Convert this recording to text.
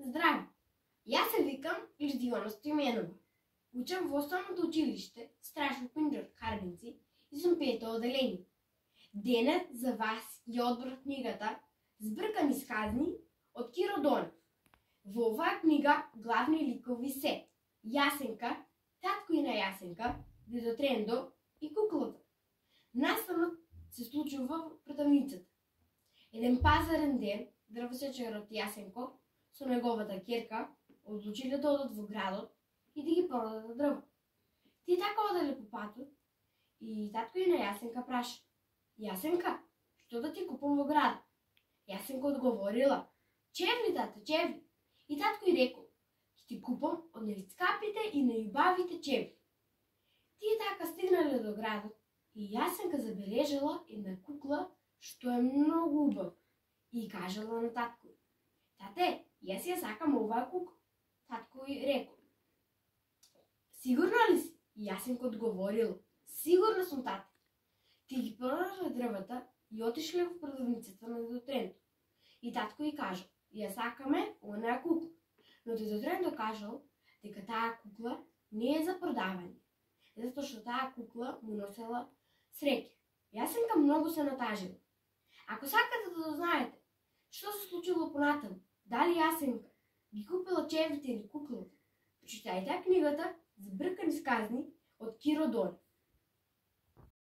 Здравей! Аз се викам Ильдиона Стоименова. Учам в основното училище Страшно Пинджор, Харбинци и съм пето отделение. Денят за вас е отбор книгата Сбъркани сказни от Киро Донев. В оваа книга главни ликови се Ясенка, татко и на Ясенка, Дедо Трендо и куклата. Настанът се случва в пратавницата. Еден пазарен ден дрвосечерот Ясенко со неговата керка одлучиле да одат во градот и да ги продадат дрво. Ти така оделе по патот и татко и на Ясенка праша: Ясенка, што да ти купам во градот? Ясенка одговорила: чевли, тата, чевли. И татко и рекол: ќе ти купам од најскапите и најубавите чевли. Тие така стигнале до градот и Јасенка забележала една кукла што е многу убава и кажала на татко: тате, јас ја сакам оваа кукла. Татко и рекол: сигурна ли си? И Јасенка одговорила: сигурна сум, тате. Ти ги продале дрвата и отишле во продавницата на Дедо Трендо. И татко и кажал: ја сакаме онаа кукла. Но Дедо Трендо кажал дека таа кукла не е за продавање, затоа што таа кукла му носела среќа. Јасенка многу се натажила. Ако сакате да знаете што се случило понатаму, дали Јасенка ги купила чевлите или куклата, почитајте книгата Сбъркани сказни од Киро Донев.